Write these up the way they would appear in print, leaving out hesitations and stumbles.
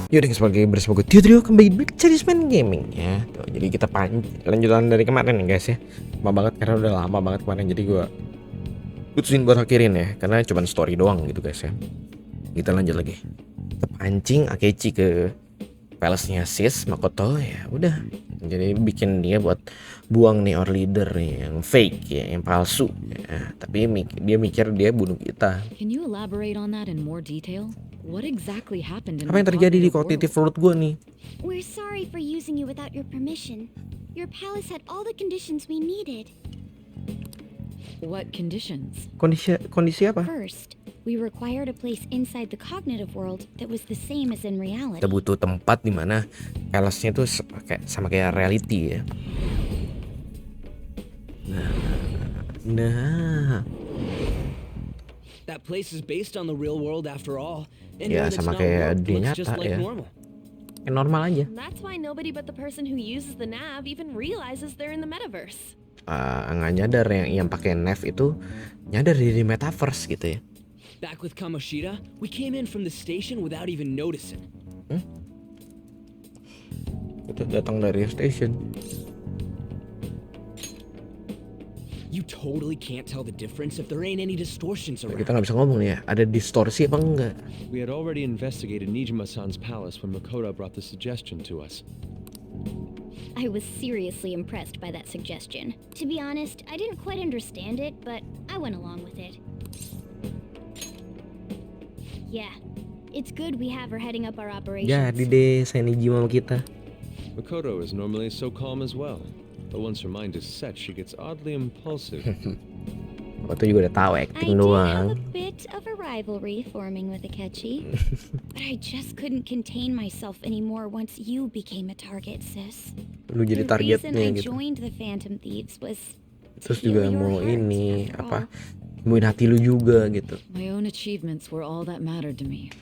Yaudah sebagai bersama gue Tio kembali Bercerita Gaming ya. Tuh, jadi kita lanjutan dari kemarin nih guys ya. Lama banget karena udah lama banget kemarin, jadi gue putusin buat akhirin ya, karena cuman story doang gitu guys ya. Kita lanjut lagi. Kita pancing Akechi ke palace-nya sis Makoto ya. Udah, jadi bikin dia buat buang nih our leader nih, yang fake ya, yang palsu ya. Tapi dia mikir dia bunuh kita. Can you elaborate on that in more detail? What exactly happened in Apa yang terjadi di cognitive world gue nih? We're sorry for using you without your permission. Your palace had all the conditions we needed. What conditions? Kondisi apa? First, we required a place inside the cognitive world that was the same as in reality. Kita butuh tempat di mana palace-nya tuh sama kayak reality ya. Nah. That place is based on the real world after all. Ya sama kayak di nyata ya. Kayak normal aja. That's why nobody but the person who uses the nav even realizes they're in the metaverse. Nggak nyadar yang pakai nav itu nyadar di metaverse gitu ya. Back with Kamoshida, we came in from the station without even noticing. Itu datang dari station. You totally can't tell the difference if there ain't any distortions around. Kita nggak bisa ngomong nih ya, ada distorsi apa enggak? We had already investigated Nijima-san's palace when Makoto brought the suggestion to us. I was seriously impressed by that suggestion. To be honest, I didn't quite understand it, but I went along with it. Yeah, it's good we have her heading up our operations. Jadi deh, saya Nijima sama kita. Makoto is normally so calm as well, but once her mind is set, she gets oddly impulsive. Waktu juga udah tahu I acting did doang. have a bit of a rivalry forming with Akechi, but I just couldn't contain myself anymore once you became a target, sis. Lu jadi The reason targetnya I gitu. joined the Phantom Thieves was Terus to juga heal your mau heart, ini after apa? all. Sembuhin hati lu juga gitu. My own achievements were all that mattered to me.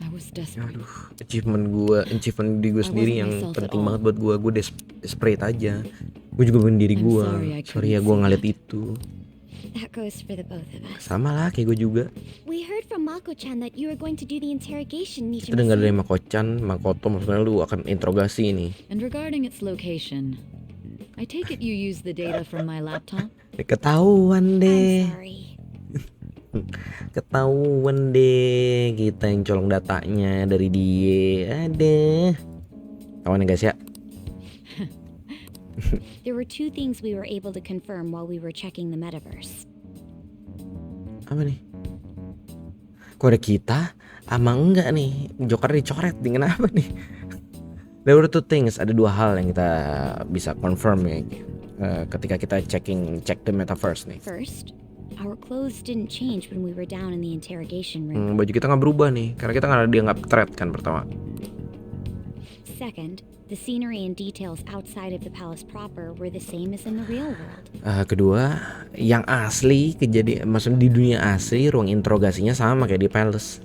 I was desperate. Aduh, achievement di gue sendiri yang penting banget buat gue desperate aja. Gue juga bukan diri gue. Sorry ya gue ngeliat itu. That goes for the both of us. Sama lah kayak gue juga. We heard from Mako-chan that you were going to do the interrogation, Kita dengar dari Nijima-san. Makoto, maksudnya lu akan interogasi nih. And regarding its location, I take it you use the data from my laptop? Ketahuan I'm deh. sorry. Ketahuan deh kita yang colong datanya dari dia. Ada. Kawan ya guys ya. There were two things we were able to confirm while we were checking the metaverse. Apa nih? Kok ada kita? Ama enggak nih? Joker dicoret dengan apa nih? There were two things. Ada dua hal yang kita bisa confirm ya. Ketika kita check the metaverse nih. First, our clothes didn't change when we were down in the interrogation room. Baju kita nggak berubah nih, karena kita nggak dianggap threat kan pertama. Second, the scenery and details outside of the palace proper were the same as in the real world. Kedua, yang asli maksudnya di dunia asli ruang interogasinya sama kayak di palace.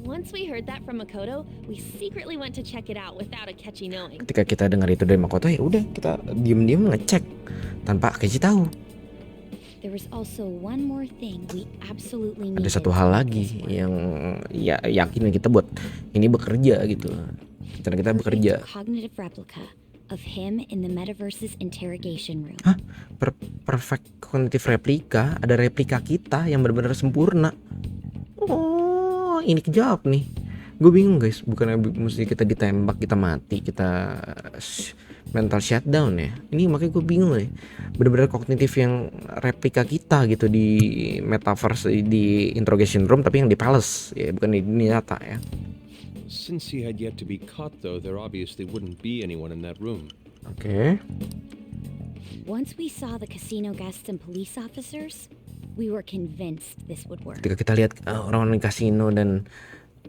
Once we heard that from Makoto, we secretly went to check it out without Akechi knowing. Ketika kita dengar itu dari Makoto, ya udah kita diem-diem ngecek tanpa Akechi tahu. There was also one more thing we absolutely needed. Ada satu hal lagi yang ya yakin kita buat ini bekerja gitu. Karena kita bekerja. Cognitive replica of him in the metaverse's interrogation room. Hah? Perfect cognitive replika, ada replika kita yang benar-benar sempurna. Oh, ini kejawab nih. Gue bingung guys, bukannya mesti kita ditembak, kita mati, kita mental shutdown ya. Ini makanya gue bingung nih. Benar-benar kognitif yang replika kita gitu di metaverse, di interrogation room, tapi yang di palace ya, bukan di dunia nyata ya. Since he had yet to be caught, though, there obviously wouldn't be anyone in that room. Oke. Once we saw the casino guests and police officers, we were convinced this would work. Ketika kita lihat orang-orang di kasino dan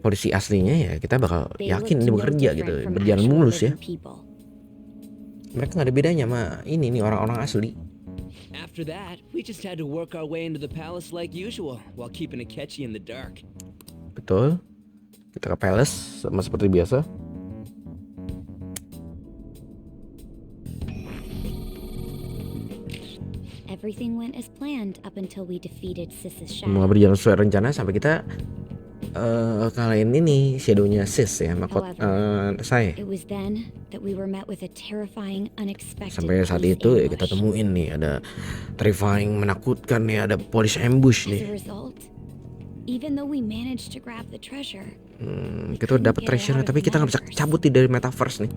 polisi aslinya ya, kita bakal They yakin looked ini no bekerja different gitu, from berjalan actual mulus ya. living people. Mereka nggak ada bedanya sama ini nih orang-orang asli. After that, we just had to work our way into the palace like usual, while keeping Akechi in the dark. Betul. Kita ke palace sama seperti biasa. Everything went as planned up until we defeated Sis's Semua shadow. berjalan sesuai rencana sampai kita kalian ini shadownya sis ya, saya. It was then that we were met with a terrifying, unexpected Sampai saat police itu ya kita ambush. temuin nih ada terrifying, menakutkan nih, ada police ambush As a nih. result, even though we managed to grab the treasure, Kita udah dapat treasure tapi kita nggak bisa cabut nih dari metaverse nih.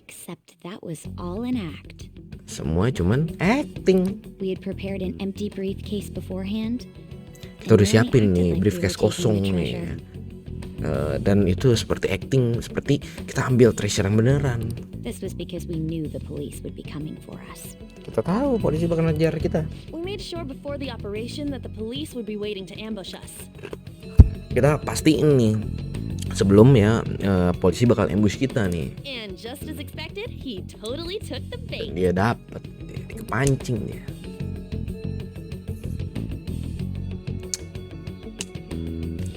except that was all an act. Semua cuman acting. We had prepared an empty briefcase beforehand. Kita udah and we only siapin acted nih like we briefcase were taking kosong the nih. treasure. Dan itu seperti acting, seperti kita ambil treasure yang beneran. This was because we knew the police would be coming for us. Kita tahu polisi bakal ngejar kita. We made sure before the operation that the police would be waiting to ambush us. Kita pastiin nih sebelum ya polisi bakal ambush kita nih. And just as expected, he totally took the bait. Dia dapet, dia kepancing dia.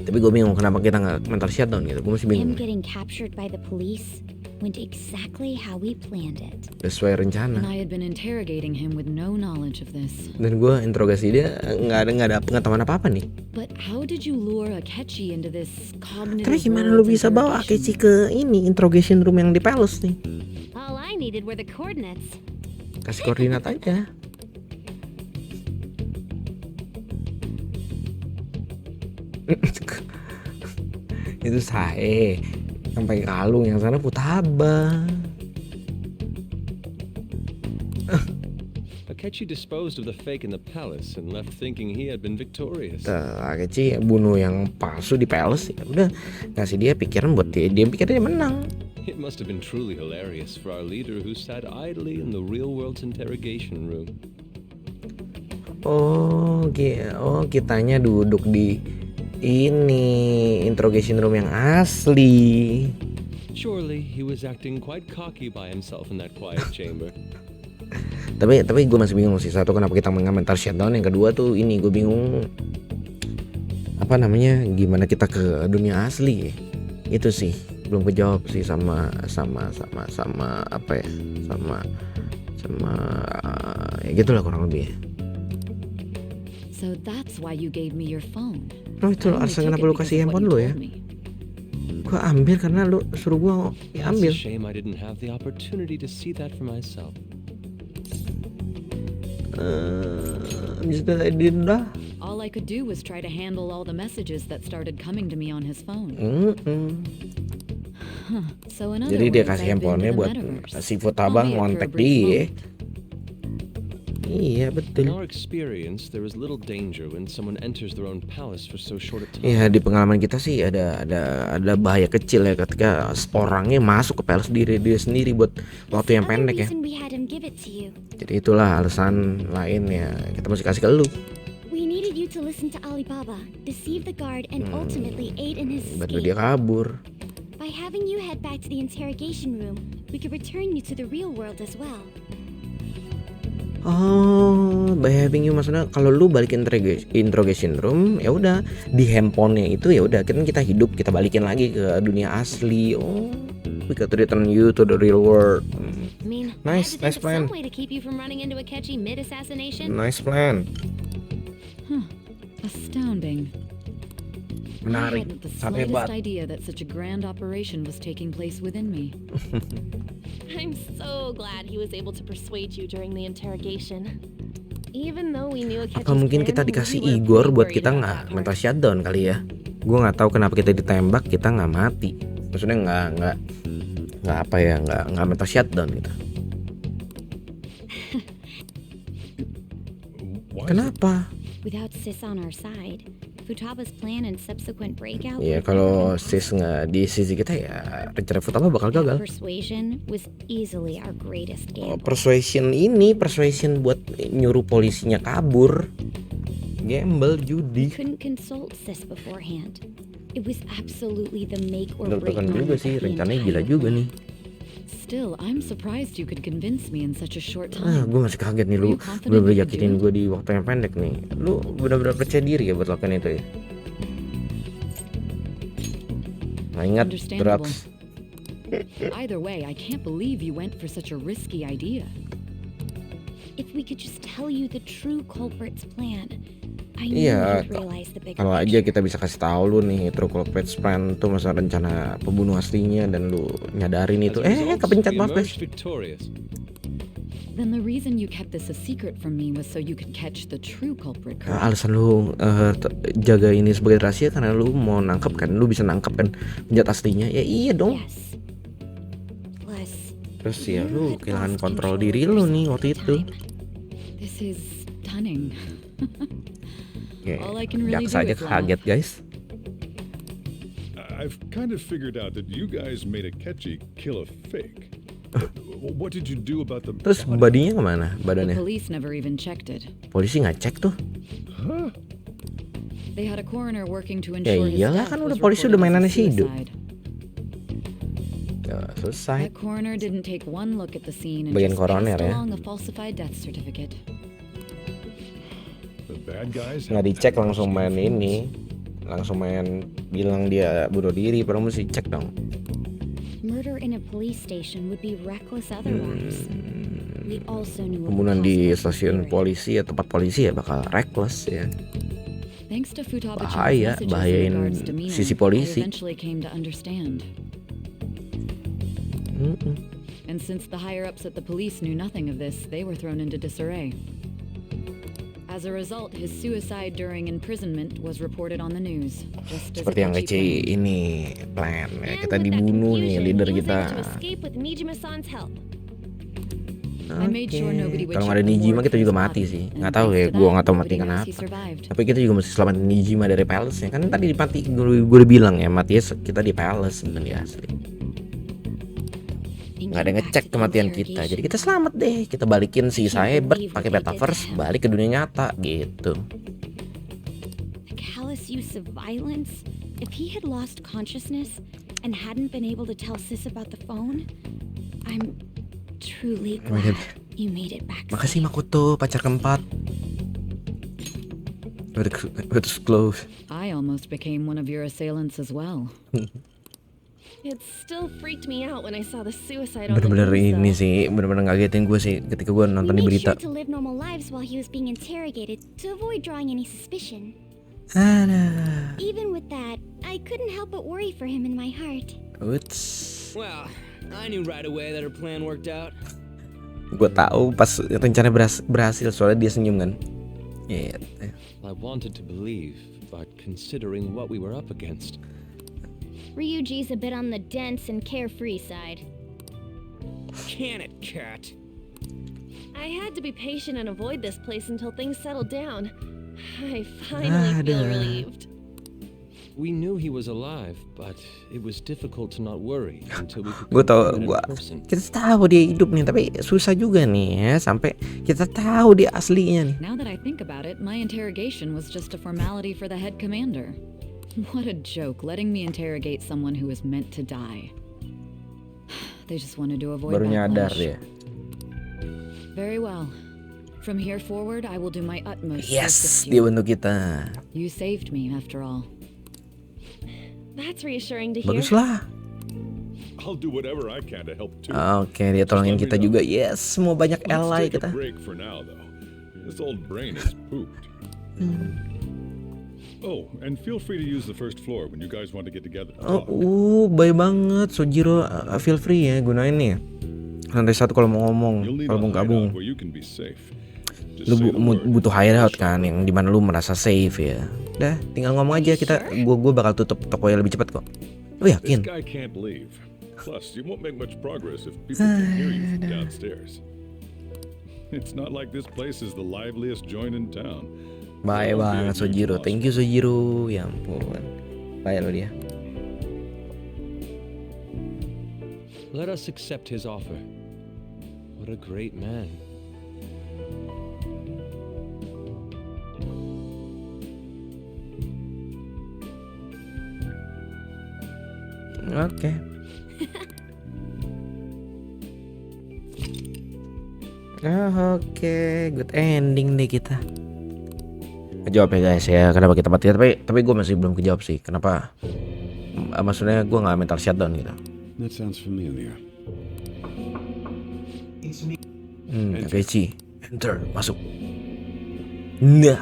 Tapi gue bingung kenapa kita nggak mental shutdown gitu. Gue masih Him bingung. getting captured by the police went exactly how we planned it. Sesuai And rencana. I had been interrogating him with no knowledge of this. Dan gue interogasi dia nggak ada pengetahuan apa nih. But how did you lure Akechi into this cognitive? Tapi gimana lu world bisa bawa interrogation? Akechi ke ini interrogation room yang di palace nih? All I needed were the coordinates. Kasih koordinat aja. Itu saya sampai kalung, yang sana Futaba. Akechi disposed of the fake in the palace and left thinking he had been victorious. Akechi bunuh yang palsu di palace, ya udah ngasih dia pikiran buat dia pikir dia menang. It must have been truly hilarious for our leader who sat idly in the real world's interrogation room. Kitanya duduk di ini interrogation room yang asli. Surely he was acting quite cocky by himself in that quiet chamber. Tapi gue masih bingung sih, satu kenapa kita mengomentar shutdown, yang kedua tuh ini gue bingung apa namanya, gimana kita ke dunia asli ya? Itu sih belum kejawab sih sama apa ya, sama ya gitulah kurang lebih ya. So that's why you gave me your phone. Oh itu I only alasan took kenapa it lu because kasih of what handphone you lu ya? told me. Gue ambil karena lu suruh gue It's a ambil. shame I didn't have the opportunity to see that for myself. Bisa tadi dah. All I could do was try to handle all the messages that started coming to me on his phone. So in other Jadi dia words, kasih I've been to handphonenya the buat metaverse. si Futaba Albeit for a ngontek brief dia. moment. Iya In betul. our experience, there is little danger when someone enters their own palace for so short a time. Iya, di pengalaman kita sih ada bahaya kecil ya ketika orangnya masuk ke palace dia sendiri buat waktu yang Other pendek ya. reason we had him give it to you. Jadi itulah alasan lainnya kita mesti kasih ke lu. We needed you to listen to Alibaba, deceive the guard, and ultimately aid in his Bantu dia escape. kabur. By having you head back to the interrogation room, we could return you to the real world as well. Oh, by having you maksudnya kalau lu balik interrogation room, ya udah di handphonenya itu ya udah kita hidup, kita balikin lagi ke dunia asli. Oh, we got to return you to the real world. I mean, Nice, I nice had to think of plan. some way to keep you from running into Akechi mid-assassination. Nice plan. Astounding. I Menarik, hadn't the sangat slightest hebat. idea that such a grand operation was taking place within me. I'm so glad he was able to persuade you during the interrogation. Even though we knew Akechi's Apa mungkin plan, kita we dikasih were Igor pretty buat worried kita about nggak that mental part. shutdown kali ya? Gue nggak tahu kenapa kita ditembak kita nggak mati. Maksudnya nggak apa ya, nggak mental shutdown gitu. Kenapa? Without Sis on our side, Futaba's plan and subsequent breakout. Ya would kalau never been sis nggak di sisi kita ya rencana Futaba bakal gagal. Persuasion was easily our greatest Oh, gamble. persuasion buat nyuruh polisinya kabur. Gamble, We judi. couldn't consult Sis beforehand. It was absolutely the make or break Bener-bener juga moment sih, of the rencananya gila entire juga plan. nih. Still, I'm surprised you could convince me in such a short Ah, time. gue masih kaget nih, lu Were you confident bener-bener you could yakinin do it? gue di waktu yang pendek nih. Lu bener-bener percaya diri ya buat lakukan itu ya. Nah, ingat Understandable. drugs. Either way, I can't believe you went for such a risky idea. If we could just tell you the true culprit's plan, I knew Iya, you'd realize the bigger kalau aja picture. kita bisa kasih tahu lu nih, true culprit plan tuh masa rencana pembunuh aslinya dan lu nyadarin As itu. a result, Kepencet we maaf guys. emerged victorious. Then the reason you kept this a secret from me was so you could catch the true culprit, correct? Alasan lu jaga ini sebagai rahasia karena lu mau nangkep kan, lu bisa nangkep kan penjahat aslinya. Ya iya dong. Yes. Plus, Terus ya you lu had kehilangan lost kontrol control diri of lu yourself nih at waktu the itu. time. This is stunning. Oke, All I can really jaksa do aja is laugh. kaget guys. I've kind of figured out that you guys made a catchy kill a fake. What did you do about the Terus body? badinya kemana The badannya? police never even checked it. Polisi nggak cek tuh. Huh? They had a coroner working to Ya ensure his iyalah, death kan was udah polisi reported udah as a mainannya si hidup. suicide. Ya, selesai. That coroner didn't take one look at the scene and Bagian just koroner passed ya. along a falsified death certificate. The bad guys Nggak have dicek that langsung main skin ini, langsung main bilang dia bunuh diri, padahal mesti cek dong. Murder in a police station would be reckless otherwise. We also knew of a Pembunuhan di possible stasiun theory. polisi ya, tempat polisi ya bakal reckless ya. Thanks to Futabachi's Bahaya, messages bahayain in regards to Mina, sisi I polisi. eventually came to understand. And since the higher-ups at the police knew nothing of this, they were thrown into disarray. As a result, his suicide during imprisonment was reported on the news. Just as Seperti yang Akechi kecil planned. ini plan ya, And kita with that dibunuh nih confusion, leader he was kita. able to escape with Mijima-san's help. I made sure nobody would Kalau check nggak ada the Nijima morgue kita for juga his mati body. sih. And Nggak tahu thanks ya, to gua that, nggak tahu mati nobody knows kenapa. he survived. Tapi kita juga mesti selamatin Nijima dari palace ya. Kan tadi mati gue udah bilang ya, mati kita di palace sebenarnya asli. Nggak ada yang ngecek kematian kita, jadi kita selamat deh. Kita balikin si Cyber pakai metaverse, balik ke dunia nyata gitu. The callous use of violence? If he had lost consciousness and hadn't been able to tell Sis about the phone, I'm truly Oh my God. glad you made it back. Makasih Makoto, pacar keempat. It's close. I almost became one of your assailants as well. It still freaked me out when I saw the suicide on the Bener-bener news, ini though. sih, bener-bener ngagetin gue sih ketika gue We nonton di made berita. sure to live normal lives while he was being interrogated to avoid drawing any suspicion. Aduh. Even with that, I couldn't help but worry for him in my heart. Uts. Well, I knew right away that her plan worked out. Gue tahu pas rencana berhasil soalnya dia senyum kan. Iya. I wanted to believe, but considering what we were up against, Ryuji's a bit on the dense and carefree side. Can it, cat? I had to be patient and avoid this place until things settled down. I finally feel Aduh. relieved. we knew he was alive, but it was difficult to not worry until we could Gue tau, confirm it in person. kita tahu dia hidup nih, tapi susah juga nih ya sampai kita tahu dia aslinya nih. Now that I think about it, my interrogation was just a formality for the head commander. What a joke, letting me interrogate someone who was meant to die. They just wanted to avoid Baru nyadar backlash. dia. Very well. From here forward, I will do my utmost to Yes, assist dia you. bantu kita. You saved me, after all. That's reassuring to hear. Bagus lah. I'll do whatever I can to help too. Oke, dia tolongin kita juga. Yes, mau banyak Let's ally take a kita. break for now, though. This old brain is pooped. Oh, and feel free to use the first floor when you guys want to get together. to talk. Baik banget Sojiro, feel free ya gunain nih. Lantai satu kalau mau ngomong, You'll need kalau a mau gabung. hideout where you can be safe. Just Lu say the word. butuh hideout kan, yang dimana lu merasa safe ya. Udah, tinggal ngomong aja kita. Gua bakal tutup tokonya lebih cepat kok. Lu This yakin? guy can't leave. Plus, you won't make much progress if people can hear you from downstairs. It's not like this place is the liveliest joint in town. Baik Don't be banget a new Sojiro, boss. thank you Sojiro. Ya ampun, baik lo dia. Let us accept his offer. What a great man. Oke. Oke, good ending deh kita. Kejawab ya guys ya, kenapa kita mati, tapi gue masih belum kejawab sih. Kenapa? Maksudnya gue nggak mental shutdown gitu. That sounds familiar. Oke Ci, enter, masuk. Nah,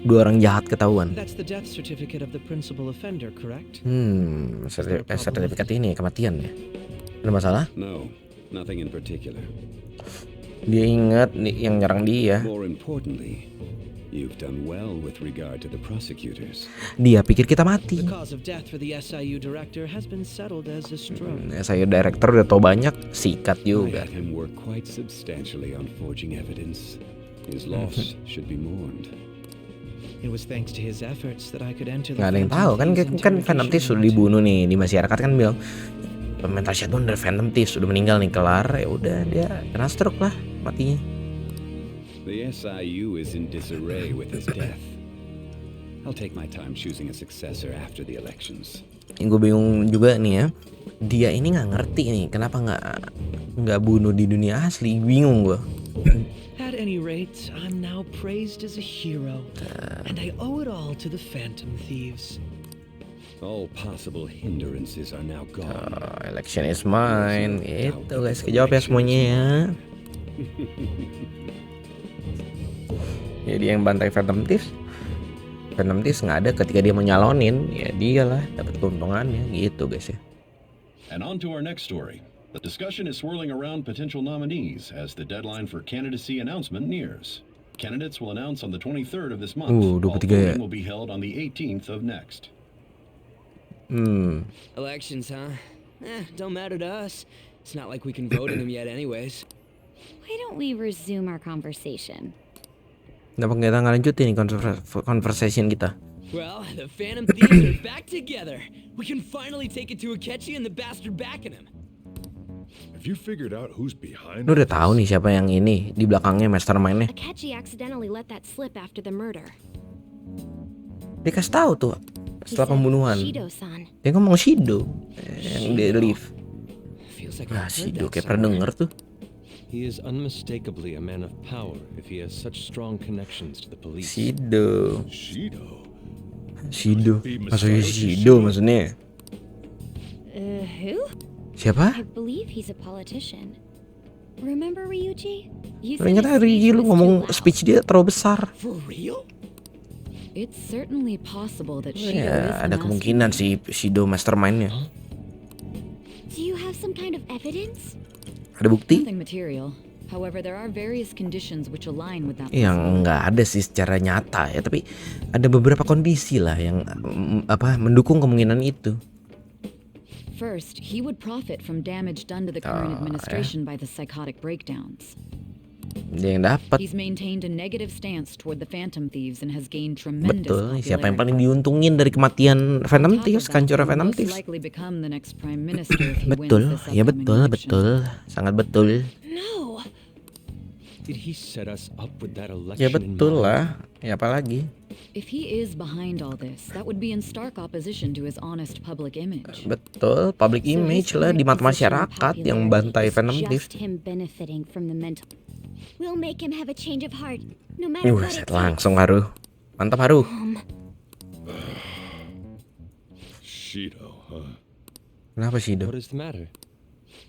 dua orang jahat ketahuan. That's the death certificate of the principal offender, correct? Sertifikat ini kematian ya. Ada masalah? No, nothing in particular. Dia ingat nih yang nyerang dia. More importantly, you've done well with regard to the prosecutors. Dia pikir kita mati. The cause of death for the SIU director has been settled as a stroke. Saya director udah tau banyak, sikat I juga. had him work quite substantially on forging evidence. His loss should be mourned. It was thanks to his efforts that I could enter the Nggak ada yang tahu kan Phantom Thieves sudah dibunuh nih di masyarakat kan bilang mental shutdown dari Phantom Thieves sudah meninggal nih, kelar ya udah dia kena stroke lah matinya. The SIU is in disarray with his death. I'll take my time choosing a successor after the elections. Yang gue bingung juga nih ya, dia ini nggak ngerti nih kenapa nggak bunuh di dunia asli, bingung gue. At any rate, I'm now praised as a hero, and I owe it all to the Phantom Thieves. All possible hindrances are now gone. Election is mine. Itu guys, kejawab ya semuanya ya. Jadi yang bantai Phantom Thieves nggak ada ketika dia menyalonin, ya dialah dapat keuntungannya gitu guys ya. And on to our next story. The discussion is swirling around potential nominees as the deadline for candidacy announcement nears. Candidates will announce on the 23rd of this month. 23 ya. Voting will be held on the 18th of next. Elections, huh? Don't matter to us. It's not like we can vote in them yet anyways. Why don't we resume our conversation? Kenapa kita ngelanjutin nih conversation kita? Well, the Phantom Thieves are back together. We can finally take it to Akechi and the bastard backing him. Have you figured out who's behind Lu udah tahu nih siapa yang ini di belakangnya mastermind-nya? Akechi accidentally let that slip after the murder. Dia kasih tahu tuh He setelah said, pembunuhan. Shido-san. Dia ngomong Shido yang dia leave. Feels like Ah, I've heard Shido that kayak pernah somewhere. denger tuh. He is unmistakably a man of power if he has such strong connections to the police. Shido. Shido? Maksudnya Shido maksudnya. Who? Siapa? I believe he's a politician. Remember Ryuji? You said Ternyata his speech Rigi lu was ngomong too loud. speech dia terlalu besar. For real? It's certainly possible that Shido is Ya, the ada kemungkinan sih Shido mastermind-nya. Do you have some kind of evidence? Ada bukti? Nothing material. However, there are various conditions which align with that. Yang nggak ada sih secara nyata ya, tapi ada beberapa kondisi lah yang mendukung kemungkinan itu. First, he would profit from damage done to the current administration by the psychotic breakdowns. Dia yang dapat. He's maintained a negative stance toward the Phantom Thieves and has gained tremendous Betul, siapa yang popularity. paling diuntungin dari kematian On Phantom top of Thieves, that, kancurnya he'll Phantom most Thieves. likely become the next prime minister if he wins Betul, this ya upcoming election. betul, sangat betul. No. Did he set us up with that election Ya in betul mind? lah, ya apalagi. If he is behind all this, that would be in stark opposition to his honest public image. Betul, public So his image lah di current mata position in masyarakat yang popularity bantai is Phantom Thieves. just him benefiting from the mental. We'll make him have a change of heart, no matter what it Set takes. langsung Haru. Mantap Haru. Shido, huh? Kenapa sih What Do? is the matter?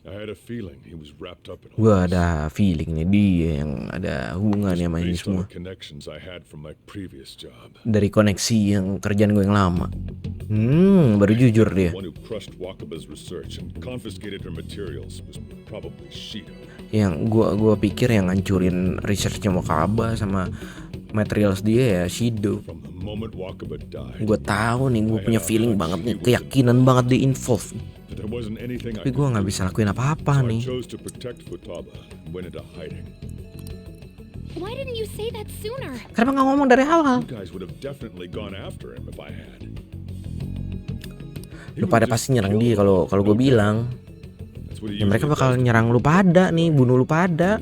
I had a feeling he was wrapped up in all Gua this. ada feeling nih dia yang ada hubungannya sama ini Based on semua. the connections I had from my previous job. Dari koneksi yang kerjaan gue yang lama. Baru jujur dia. The one who crushed Wakaba's research and confiscated her materials was probably Shido. Yang gua pikir yang ngancurin researchnya Wakaba sama materials dia ya Shido. From the moment Wakaba died, Gue tahu nih, gue punya feeling banget nih, keyakinan banget dia involved. there wasn't anything I Tapi gue could nggak do. bisa lakuin apa-apa So I nih. chose to protect Futaba and went into hiding. Why didn't you say that sooner? Kenapa nggak ngomong dari awal? You guys would have definitely gone after him if I had. Lu pada pasti nyerang dia kalau gue bilang. That's what he Ya mereka usually bakal does. nyerang lu pada nih, bunuh lu pada.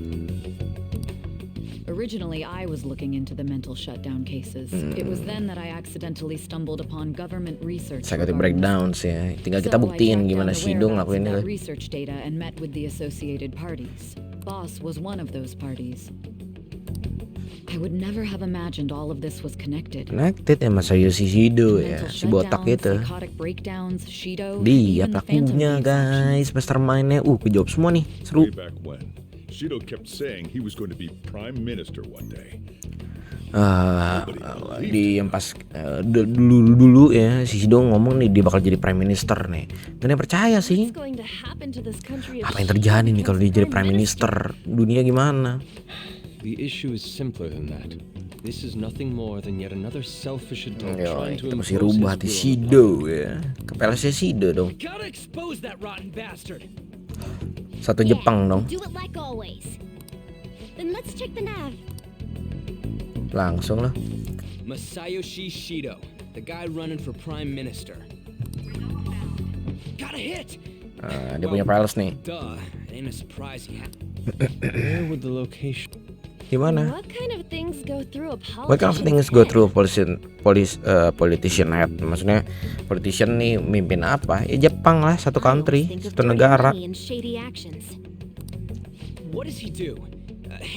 Originally, I was looking into the mental shutdown cases. It was then that I accidentally stumbled upon government research. Psychotic regarding breakdowns ya. Tinggal kita So I buktiin tracked gimana down the Shido whereabouts ngelakuin of itu. that research data and met with the associated parties. Boss was one of those parties. I would never have imagined all of this was connected. Connected ya masa si Shido ya, Mental si botak shutdowns, itu. psychotic breakdowns, Shido, Dia even the Phantom pelakunya Thieves. guys, mastermind-nya. Kejawab semua nih, seru. Way back when, Shido kept saying he was going to be prime minister one day. di yang pas dulu ya si Shido ngomong nih dia bakal jadi prime minister nih. Dan dia percaya sih. What's going to happen to this country if Apa yang she terjadi nih kalau dia becomes jadi prime minister? Dunia gimana? The issue is simpler than that. This is nothing more than yet another selfish adult Yo, trying to kita mesti impose rubah his hati will on the Shido ya. Kepelesnya Shido dong. Gotta expose that rotten bastard. Satu Jepang dong. Do it like always. Then let's check the nav. Langsung lah. Masayoshi Shido, the guy running for prime minister. Got a hit. Dia punya palace nih. Duh, ain't a surprise he had. Where would the location? Gimana? What kind of things go through a What kind of things politician's go head? through politician head? Maksudnya politician nih mimpin apa? Ya Jepang lah, satu country, Think of satu dirty negara. money and shady actions. What does he do?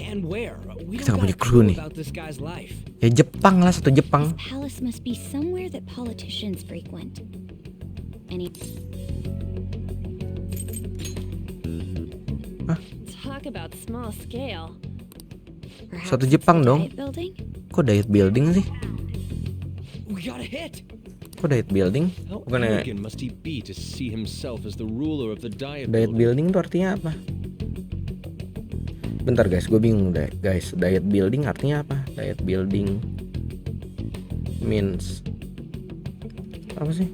And where? We Kita nggak don't got punya a clue clue nih. about this guy's life. Ya Jepang lah, satu Jepang. Palace must be somewhere that politicians frequent. Any Talk about small scale. perhaps Satu it's Jepang the dong. Diet Building? Kok diet building sih? We got a hit. Kok diet building? How Bukannya arrogant must he be to see himself as the ruler of the diet diet building? building itu artinya apa? Bentar guys, gue bingung deh guys. Diet building artinya apa? Diet building means apa sih?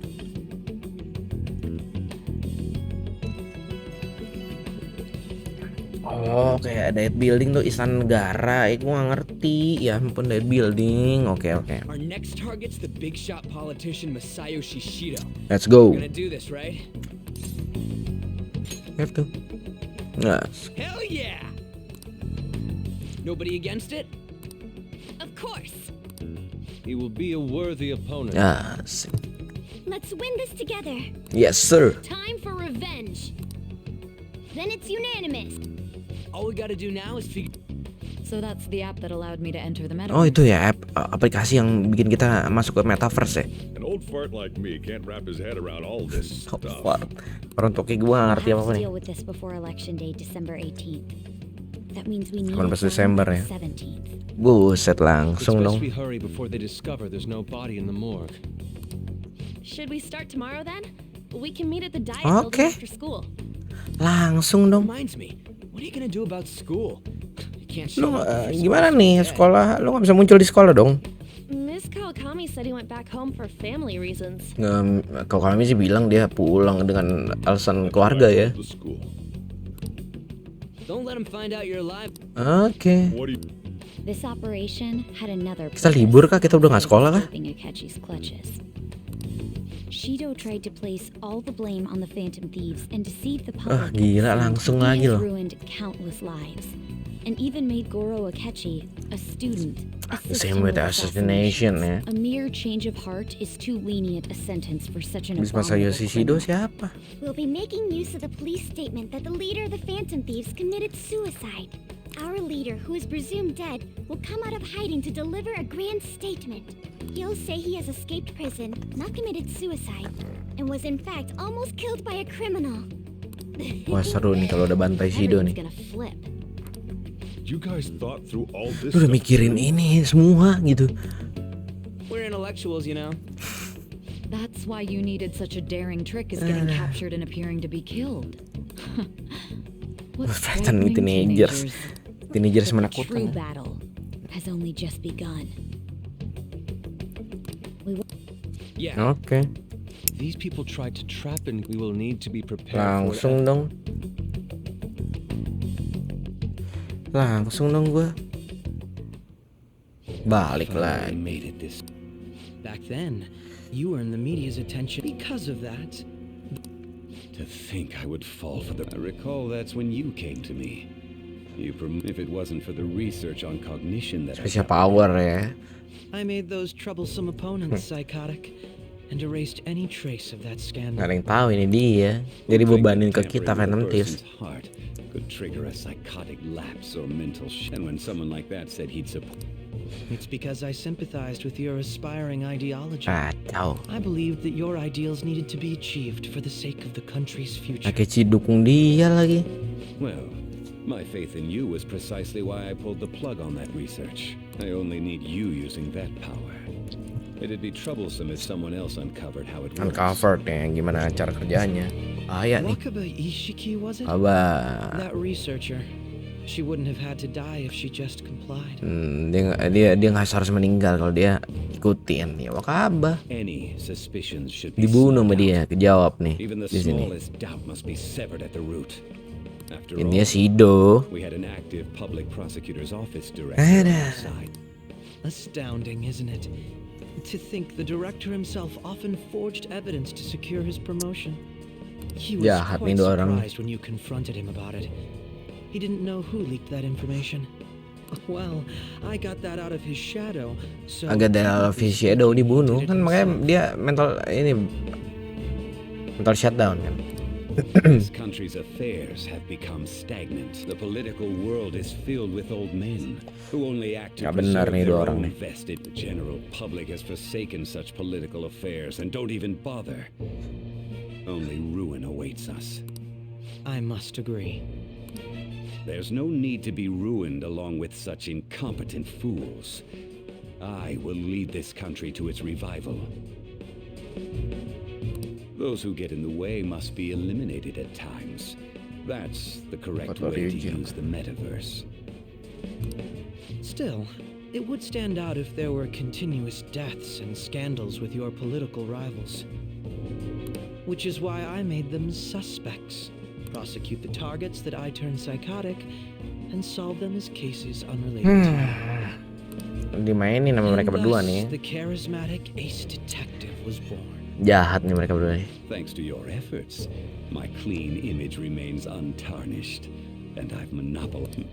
Oh, kayak diet building tuh istana negara. Gue gak ngerti. Ya ampun, diet building. Oke. Our next target's the big shot politician Masayoshi Shido. Let's go. We're gonna do this, right? Have to. Nah, Hell yeah! Nobody against it? Of course. He will be a worthy opponent. asik. Let's win this together. Yes sir. Time for revenge. Then it's unanimous. All we gotta do now is figure. So that's the app that allowed me to enter the metaverse. Oh itu ya aplikasi yang bikin kita masuk ke metaverse ya. An old fart like me can't wrap his head around all this Oh, stuff. fuck. Orang toki gue gak ngerti We'll apa-apa have to nih. deal with this before election day, December 18th. That means we need 18 it Desember by ya. 17th. Buset It's langsung best dong. we hurry before they discover there's no body in the morgue. Should we start tomorrow then? We can meet at the diet Okay. building after school. Langsung dong. Reminds me, what are you gonna do about school? You can't Lu show up if your gimana school's nih dead. sekolah? Lu gak bisa muncul di sekolah dong. Miss Kawakami said he went back home for family reasons. Kalau kami sih bilang dia pulang dengan alasan keluarga ya. The school. Don't let him find out you're alive. Oke. What do you... This operation had another Kita libur kah? Kita udah gak sekolah kah? escaping Akechi's clutches. Shido tried to place all the blame on the Phantom Thieves and deceive the public. Gila, langsung He lagi has loh. ruined countless lives, and even made Goro Akechi, a student, assist Same him with the assassination ya. A mere change of heart is too lenient a sentence for such an Bis abominable Masayoshi Shido criminal. siapa? We'll be making use of the police statement that the leader of the Phantom Thieves committed suicide. Our leader, who is presumed dead, will come out of hiding to deliver a grand statement. He'll say he has escaped prison, not committed suicide, and was in fact almost killed by a criminal. Wah seru nih kalau udah bantai Shido Everyone's nih. gonna flip. You guys thought through all this Lu udah stuff? mikirin ini semua gitu. We're intellectuals, you know. That's why you needed such a daring trick as getting captured and appearing to be killed. What's Frightening frightening teenagers. Teenagers But the true menakutkan. battle has only just begun. Yeah. Oke. These people tried to trap and we will need to be prepared Langsung dong. Langsung dong gue. Balik I lagi. made it this. Back then, you earned the media's attention because of that. To think I would fall for the. I recall that's when you came to me. If it wasn't for the research on cognition that I Spesial got, power ya. I made those troublesome opponents psychotic and erased any trace of that Gak scandal. ada yang tahu ini dia. Jadi bebanin ke kita tampering Phantom with a Thieves. person's heart could trigger a psychotic lapse or mental and when someone like that said he'd support. It's because I sympathized with your aspiring ideology. Kacau. I believed that your ideals needed to be achieved for the sake of the country's future. Akechi dukung dia lagi. Well, my faith in you was precisely why I pulled the plug on that research. I only need you using that power. It'd be troublesome if someone else uncovered how it works. Uncovered ya, gimana cara kerjanya? Bahaya nih. Wakaba Ishiki, was it? Abah. That researcher. She wouldn't have had to die if she just complied. Dia nggak harus meninggal kalau dia ikutin ya. Wakaba. Any suspicions should be Dibunuh sama dia, kejawab nih Even the di sini. smallest doubt must be severed at the root. After Ini dia all, Shido. we had an active public prosecutor's office director Ada. outside. Astounding, isn't it? To think the director himself often forged evidence to secure his promotion. He was Jahat nih quite dua orang. surprised when you confronted him about it. He didn't know who leaked that information. Well, I got that out of his shadow. So Agak dari Fish Shadow dibunuh kan, makanya dia mental shutdown kan. This country's affairs have become stagnant. The political world is filled with old men who only act to Nggak benar preserve nih dua their orang own nih. vested. The general public has forsaken such political affairs and don't even bother. Only ruin awaits us. I must agree. There's no need to be ruined along with such incompetent fools. I will lead this country to its revival. Those who get in the way must be eliminated at times. That's the correct way to use the metaverse. Still, it would stand out if there were continuous deaths and scandals with your political rivals. Which is why I made them suspects. Prosecute the targets that I turn psychotic and solve them as cases unrelated to me. Dimainin sama mereka And berdua thus, nih. the charismatic ace detective was born. Jahat nih mereka berdua nih. Thanks to your efforts, my clean image remains untarnished, and I've monopolized.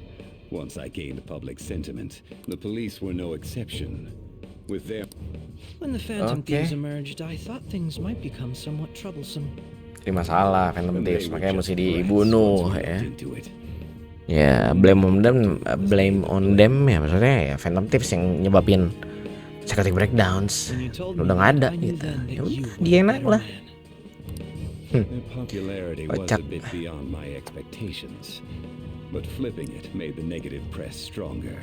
Once I gained public sentiment, the police were no exception. With their When the Phantom Okay. Thieves emerged, I thought things might become somewhat troublesome. Ini masalah Phantom Thieves, they were makanya just mesti brats dibunuh once we ya. looked into it. Ya, blame on them ya, maksudnya ya Phantom Thieves yang nyebabin psychotic breakdowns. When you told me Udah nggak that, ada I knew gitu. then that Ya you udah, were dia the enak better lah. man. Their popularity was Kocak. a bit beyond my expectations, but flipping it made the negative press stronger.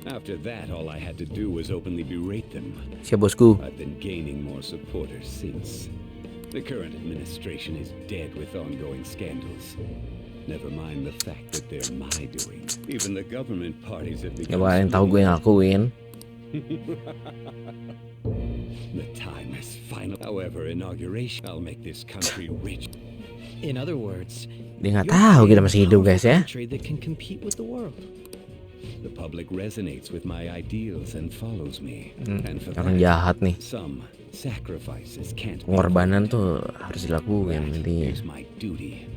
After that, all I had to do was openly berate them. Siap bosku. I've been gaining more supporters since. The current administration is dead with ongoing scandals. Never mind the fact that they're my doing. Even the government parties have Ya become bakalan tahu gue yang lakuin. The time has finally. However, inauguration, I'll make this country rich. In other words, Dia nggak you're tahu kita creating masih a hidup powerful guys ya. country that can compete with the world. The public resonates with my ideals and follows me. And for Orang that, jahat nih. some sacrifices can't be Pengorbanan tuh harus dilakukan That intinya. is my duty.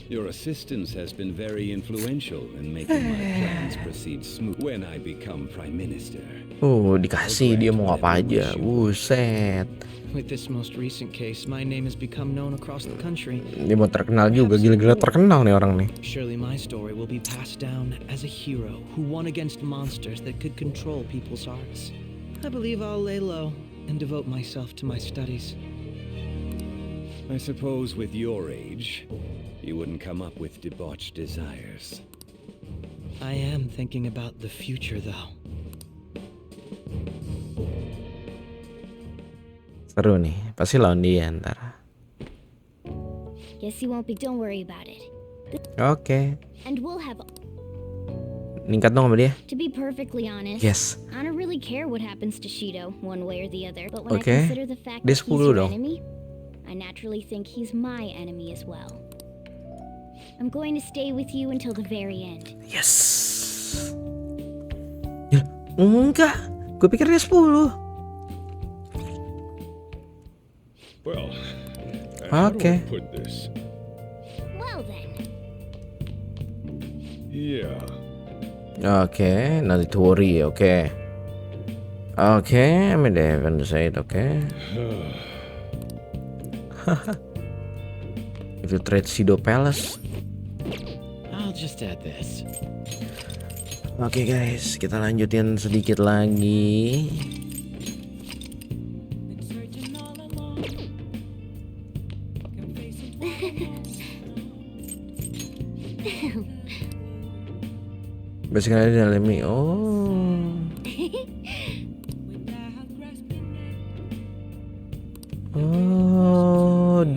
Your assistance has been very influential in making my plans proceed smooth. When I become Prime Minister, Dikasih dia mau apa aja. Buset. With this most recent case, my name has become known across the country. Dia mau terkenal juga, gila-gila terkenal nih orang nih. Surely my story will be passed down as a hero who won against monsters that could control people's hearts. I believe I'll lay low and devote myself to my studies. I suppose with your age, you wouldn't come up with debauched desires. I am thinking about the future, though. Seru nih, pasti lawan dia ntar. Guess you won't be. Don't worry about it. Oke, And we'll have. ningkat dong sama dia. To be perfectly honest, Yes. I don't really care what happens to Shido, one way or the other. But when Okay. I consider the fact Dia that he's 10 your dong. enemy, I naturally think he's my enemy as well. I'm going to stay with you until the very end. Yes. Ya, enggak, gue pikir dia 10. Well, how do Okay. I put this? Well then, Yeah. Oke, nanti to worry, oke. Oke, I mean they haven't said, oke. Infiltrate Shido Palace. I'll just add this. Oke guys, kita lanjutin sedikit lagi. Basically dalam ini, oh,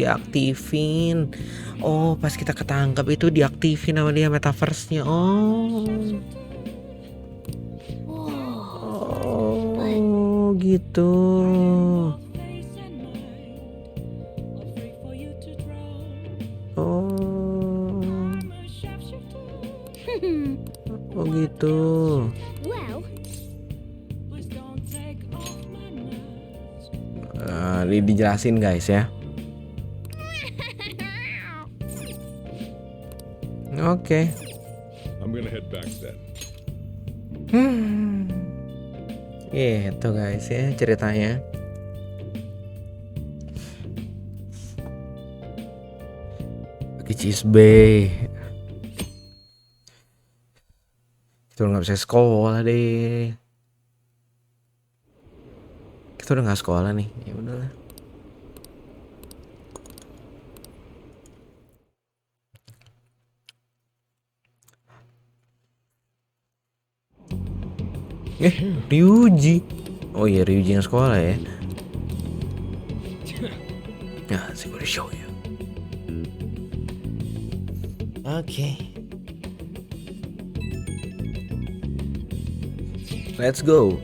diaktifin. Oh, pas kita ketangkap itu diaktifin sama dia metaverse-nya. Oh, gitu. Oh gitu. Well, Dijelasin guys ya. Oke. I'm gonna head back then. Itu guys ya ceritanya. Pakai cheese bay. Kita udah nggak bisa sekolah deh. Kita udah nggak sekolah nih. Ya udahlah. Ryuji. Oh iya, Ryuji yang sekolah ya. Nah, saya gonna show you. Oke. Let's go.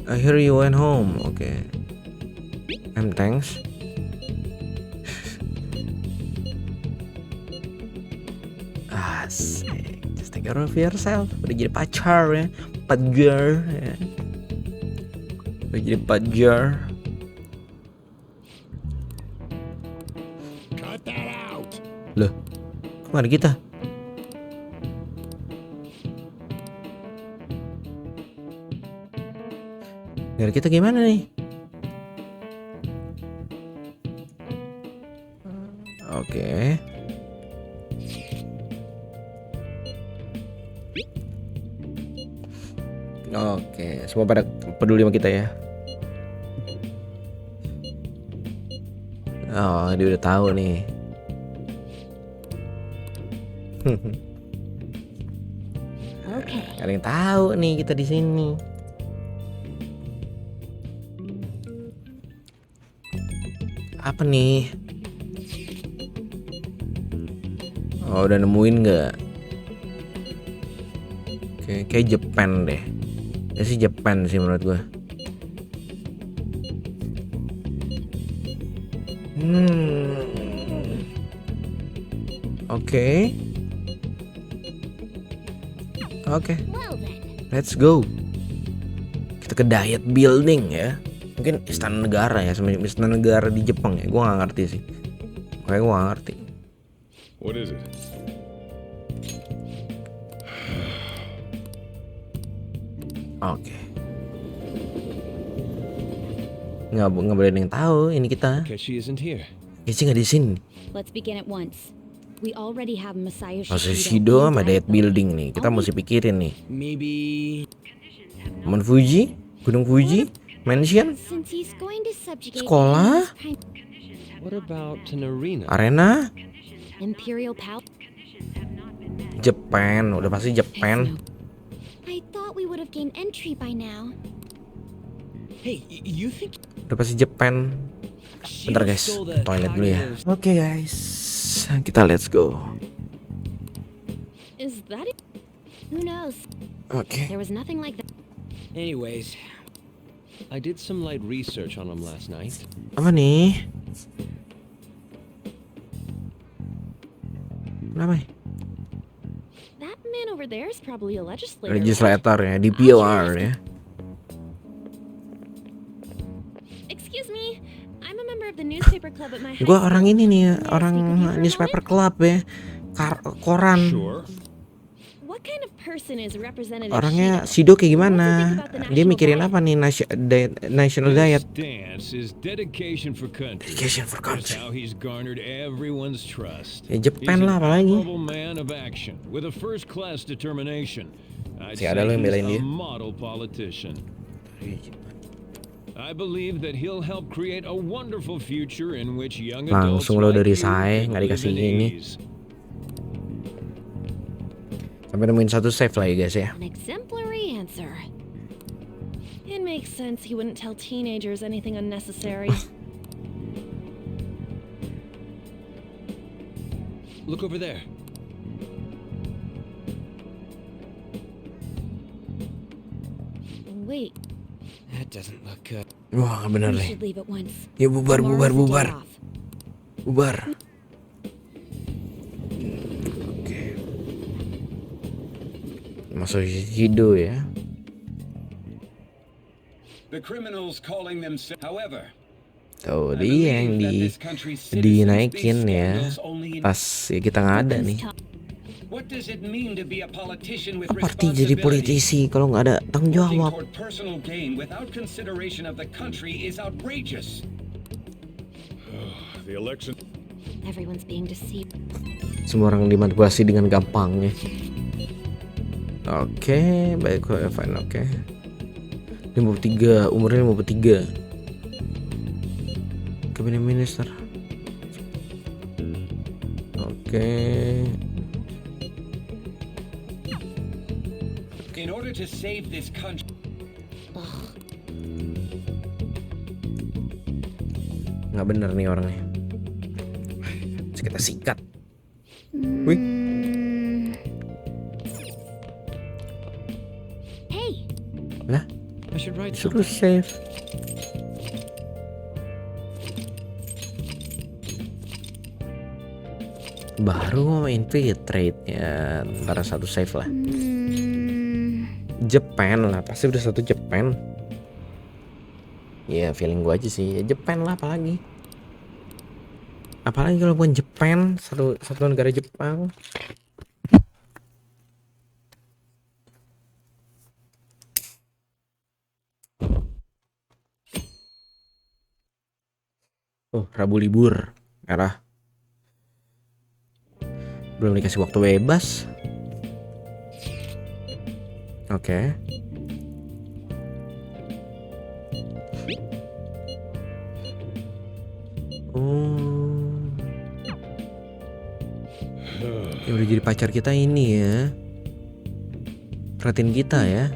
I hear you went home. Okay. Thanks. Asik. Just take care of yourself. Udah jadi pacar ya. Pacar ya. Udah jadi pacar. Cut that out. Loh, kemana kita? Gara kita gimana nih? Oke. Oke, semua pada peduli sama kita ya. Oh, dia udah tahu nih. okay. Ada yang tahu nih kita di sini. Apa nih? Oh, udah nemuin nggak? Oke, kayak Jepang deh. Ya sih Jepang sih menurut gua. Oke. Well then. Let's go. Kita ke Diet Building ya. Mungkin istana negara ya, semacam istana negara di Jepang ya. Gua nggak ngerti sih. Kayak gua nggak ngerti. What is it? Oke. Nggak boleh ada yang tahu ini kita. Guess she isn't here. Kayaknya nggak di sini. Let's begin at once. We already have Masayo Shido sama Diet Building nih. Kita mesti pikirin nih. Maybe Mount Fuji, Gunung Fuji, Mansion, Since he's going to subjugate Sekolah? the English What about an arena? Arena, Imperial Palace. Jepang. Udah pasti Jepang. I thought we would have gained entry by now. hey, you think Udah pasti Jepang. Bentar guys, toilet dulu ya. Oke guys, kita let's go. Is that it? Who knows? Oke. There was nothing like that. anyways, I did some light research on him last night. Apa nih? Kenapa nih? That man over there is probably a legislator. right? Legislator ya, DPR ya. Excuse me, I'm a member of the newspaper club at my high Gua school. orang ini nih, May I orang speak with you for a newspaper moment? club ya. Koran. Sure. What kind of person is Representative Orangnya Shido? Shido kayak gimana? Dia mikirin apa nih national diet? Dance is dedication for country. Dedication for That's country. how he's garnered everyone's trust. Ya He's Jepang lah an apalagi. admirable man of action with a first-class determination. I'd Si say ada lo yang he's belain a dia. model politician. I believe that he'll help create a wonderful future in which young adults Langsung lo like dari you saya, can nggak live dikasih in ini. ease. Sampai nemuin satu save lah ya guys ya. An exemplary answer. It makes sense he wouldn't tell teenagers anything unnecessary. Look over there. Wait, That doesn't look good. Wah, nggak bener we nih. should leave at once. Ya bubar, bubar, Tomorrow's the bubar, day off. bubar. Oke. Masuk Hido ya. The criminals calling themselves, however, Tuh dia yang dinaikin ya. Pas ya kita nggak ada nih. what does it mean to be a politician with Apa arti jadi politisi kalau nggak ada tanggung Working jawab? toward personal gain without consideration of the country is outrageous. The election. Everyone's being deceived. Semua orang dimanipulasi dengan gampangnya. Oke, baik kok Evan, oke. 53, umurnya 53. Kabinet minister. Oke. In order to save this country, Nggak bener nih orangnya. Terus kita sikat. Wih, Hey, lah, I should write suruh something. save. Baru mau infiltrate ya, antara satu save lah. Japan lah, pasti udah satu Japan. Ya feeling gua aja sih, ya Japan lah apalagi. Apalagi kalau bukan Japan, satu negara Jepang. Oh, Rabu libur, merah. Belum dikasih waktu bebas. Oke. Oh. Ya udah jadi pacar kita ini ya. Perhatiin kita ya.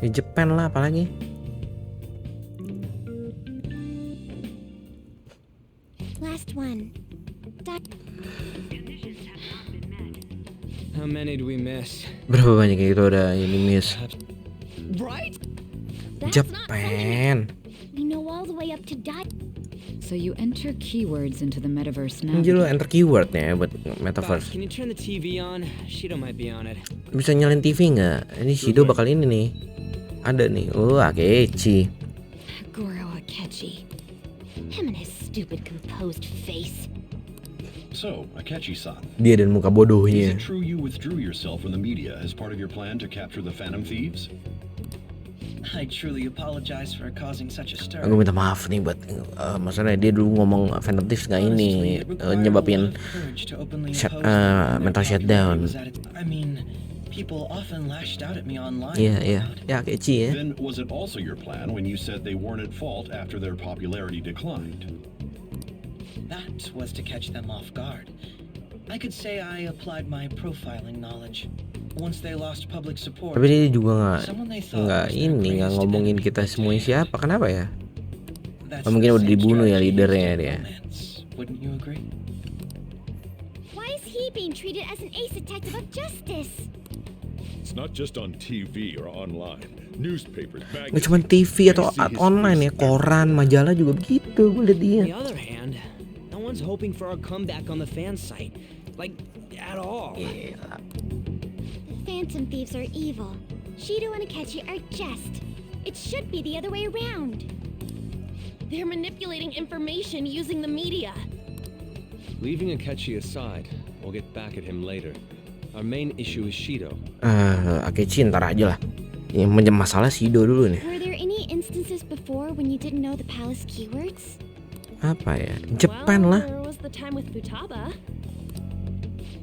Di Jepang lah apalagi. last one. How many do we miss? Berapa banyak yang kita udah ini miss? Right? That's not Japan. We know all the way up to die. So you enter keywords into the metaverse now. Ini lo enter keyword ya buat Boss, metaverse. can you turn the TV on? Shido might be on it. Bisa nyalain TV nggak? Ini Shido bakal ini nih. Ada nih. Oh, Akechi. Goro Akechi. Him and his stupid composed face. So, Akechi-san, Dia dan muka is bodohnya. it true you withdrew yourself from the media as part of your plan to capture the Phantom Thieves? I truly apologize for causing such a stir. Aku minta maaf nih buat maksudnya dia dulu ngomong Phantom Thieves nggak ini nyebabin mental shutdown. I mean, people often lashed out at me online. Iya. Ya Akechi ya. Then was it also your plan when you said they weren't at fault after their popularity declined? That was to catch them off guard. I could say I applied my profiling knowledge. Once they lost public support. Tapi dia juga someone they thought nggak was their ini nggak greatest ngomongin enemy kita was semuanya dead. siapa. Kenapa ya? That's Oh, mungkin the udah same dibunuh ya strategy leadernya used in dia. romance. Wouldn't you agree? Why is he being treated as an ace detective of justice? It's not just on TV or online. Newspapers, Nggak magazines. cuma TV atau online ya, koran, majalah juga begitu. Gue liat dia. On the other hand, no one's hoping for our comeback on the fan site. Like, at all. The Phantom Thieves are evil. Shido and Akechi are just. It should be the other way around. They're manipulating information using the media. Leaving Akechi aside, we'll get back at him later. Our main issue is Shido. Akechi ntar aja lah. Yang masalah Shido dulu nih. Were there any instances before when you didn't know the palace keywords? Apa ya? Jepang lah. There was the time with Futaba.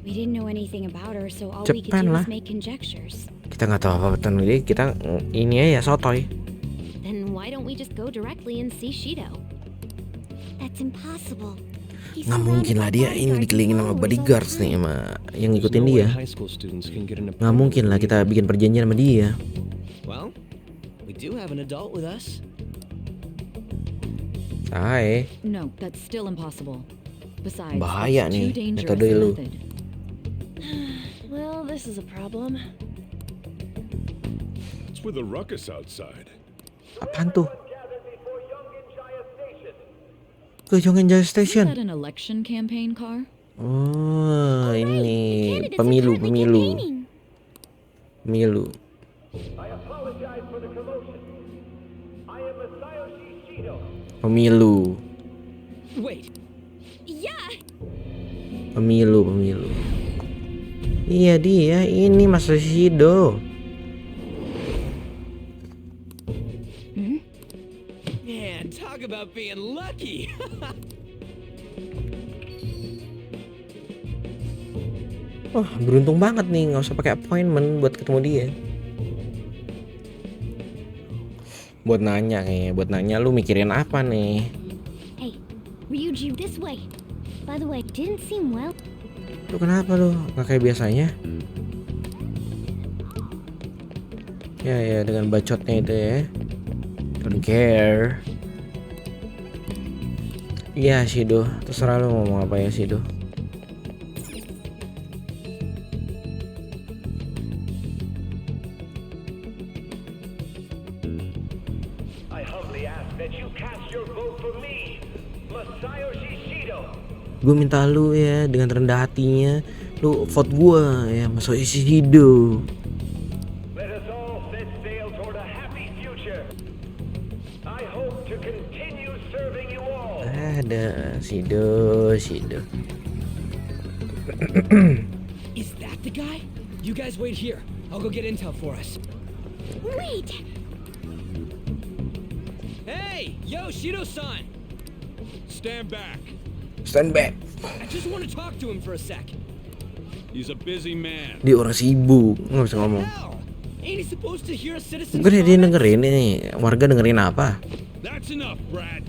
We didn't know anything about her, so all we could Japan do lah. was make conjectures. Kita nggak tahu apa tentang dia. Kita ini ya sotoy. Then why don't we just go directly and see Shido? That's impossible. He's Nggak surrounded mungkin lah by dia ini bodyguards dikelilingin and sama followers all the bodyguards nih time. sama yang There's ngikutin no way dia. high school students can get an Nggak appointment mungkin lah with kita bikin perjanjian sama dia. Well, we do have an adult with us. Hai. No, that's still impossible. Besides, Bahaya it's nih too dangerous metode a lu. method. Well, this is a problem. What's with the ruckus outside? Apaan tuh? Ke Yongenjaya Isn't Station. that an election campaign car? Oh, ini Candidates are pemilu, currently pemilu, campaigning. pemilu. Pemilu, Wait, Yeah, pemilu, pemilu. Iya dia, ini Mas Shido. man, talk about being lucky. Wah, beruntung banget nih, nggak usah pakai appointment buat ketemu dia. Buat nanya kayaknya, buat nanya lu mikirin apa nih? hey, Ryuji, this way. By the way, didn't seem well. Lu kenapa lu? Nggak kayak biasanya? Ya dengan bacotnya itu ya. Don't care. Iya Shido, terserah lu ngomong apa ya Shido. Gue minta lu ya dengan rendah hatinya, lu vote gue ya masuk isi hidup. Ada Shido. Is that the guy? You guys wait here. I'll go get intel for us. Wait! Hey, yo, Shido-san. Stand back. Stand back. I just want to talk to him for a sec. He's a busy man. Dia orang sibuk, nggak bisa ngomong. Hell, ain't he supposed to hear a citizen's Mungkin dia comments? dengerin nih, warga dengerin apa? That's enough, Brad.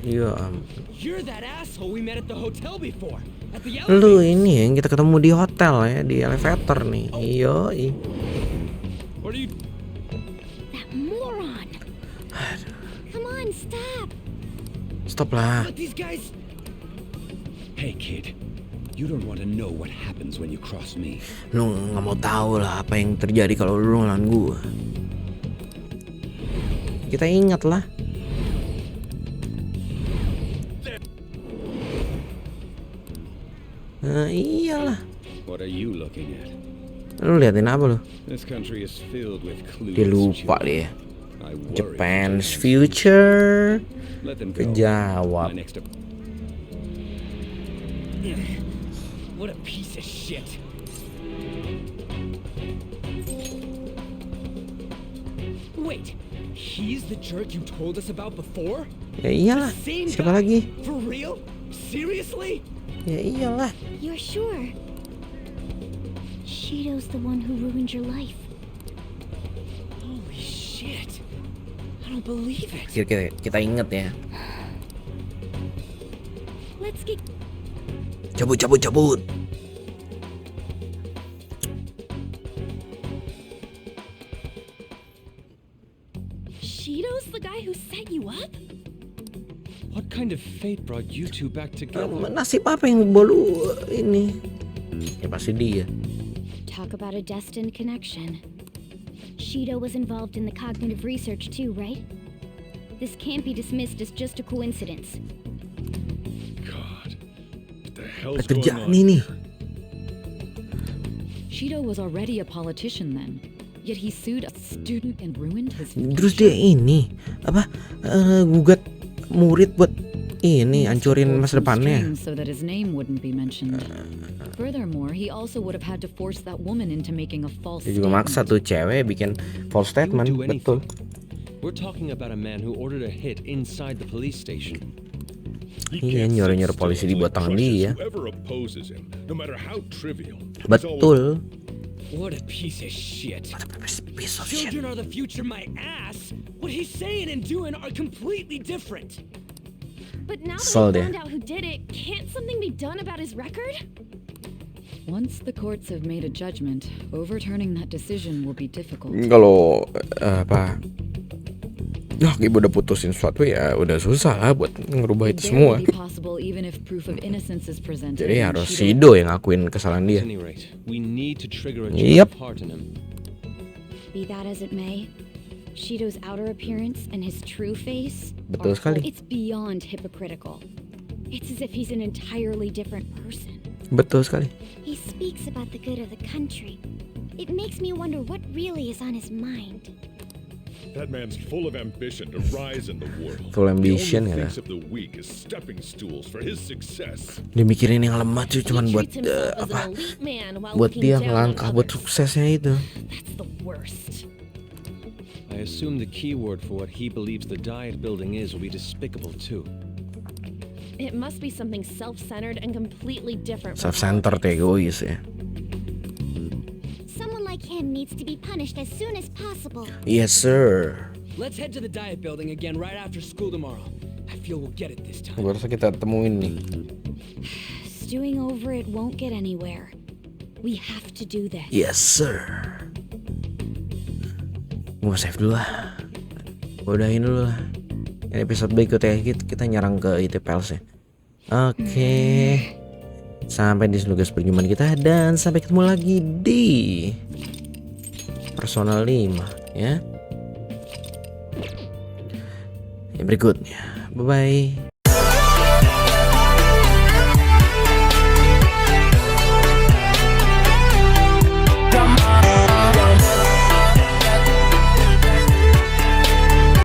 Iya, You're that asshole we met at the hotel before. At the lu elevators. ini yang kita ketemu di hotel ya, di elevator nih. Iya. What are you? That moron! Come on, stop! Stop lah. But these guys... Hey, kid. You don't want to know what happens when you cross me. Lu nggak mau tahu lah apa yang terjadi kalau lu ngelawan gua. Kita ingat lah. Nah, iyalah. What are you looking at? Lu liatin apa lu? This country is filled with clueless Dia lupa children. dia. I worry Japan's for their future. Let them go. Kejawab. My next What a piece of shit. Wait, he's the jerk you told us about before? Ya iyalah. Same Siapa guy? lagi? For real? Seriously? Ya iyalah. You're sure? Shido's the one who ruined your life. Holy shit. I don't believe it. Kita inget ya. Let's get... Cabut. Shido's the guy who set you up? What kind of fate brought you two back together? Nasib apa yang bolu ini? Ya pasti dia. Talk about a destined connection. Shido was involved in the cognitive research too, right? This can't be dismissed as just a coincidence. God, what the hell's Apa going terjadi on? nih? Shido was already a politician then, yet he sued a student and ruined his Terus dia ini apa gugat murid buat ini hancurin masa depannya. so that his name wouldn't be mentioned. Furthermore, he also would have had to force that woman into making a false Dia juga maksa tuh cewek bikin false He would statement, do betul. anything. We're talking about a man who ordered a hit inside the police station. He Iya, can't nyuruh-nyuhur sit polisi still di till he bawah tangan crushes dia. Whoever opposes him, no matter how trivial. He's Betul. What a piece of shit. Piece of shit. Children are the future, my ass. What he's saying and doing are completely different. But now that Sold we it. found out who did it, can't something be done about his record? Once the courts have made a judgment, overturning that decision will be difficult. Kalau apa Nah, ibu udah putusin sesuatu ya udah susah lah buat ngerubah itu It semua. barely be possible even if proof of innocence is presented. Jadi and harus Shido- Shido yang ngakuin kesalahan dia. At any rate, we need to trigger a Yep. change of heart in him. Be that as it may, Shido's outer appearance and his true face, Betul sekali. it's beyond hypocritical. It's as if he's an entirely different person. Betul sekali. He speaks about the good of the country. It makes me wonder what really is on his mind. That man's full of ambition to rise in the world. Full ambition, He only ya. thinks of the weak as stepping stools for his success. Dia mikirin yang lemah tuh cuman buat treats himself as apa? an elite man while Buat looking dia down on ngelangkah buat others. suksesnya itu. That's the worst. I assume the key word for what he believes the diet building is will be despicable too. It must be something self-centered and completely different. from Self-centered, politics. egois ya. Someone like him needs to be punished as soon as possible. Yes sir. Let's head to the diet building again right after school tomorrow. I feel we'll get it this time. Baru saja kita temuin nih. Stewing over it won't get anywhere. We have to do this. Yes sir. Gua save dulu lah. Gua udahin dulu lah. Ini episode berikutnya kita nyerang ke IT Pals ya. Oke. Sampai di sini guys perjumpaan kita dan sampai ketemu lagi di personal 5 ya. Yang berikutnya. Bye bye.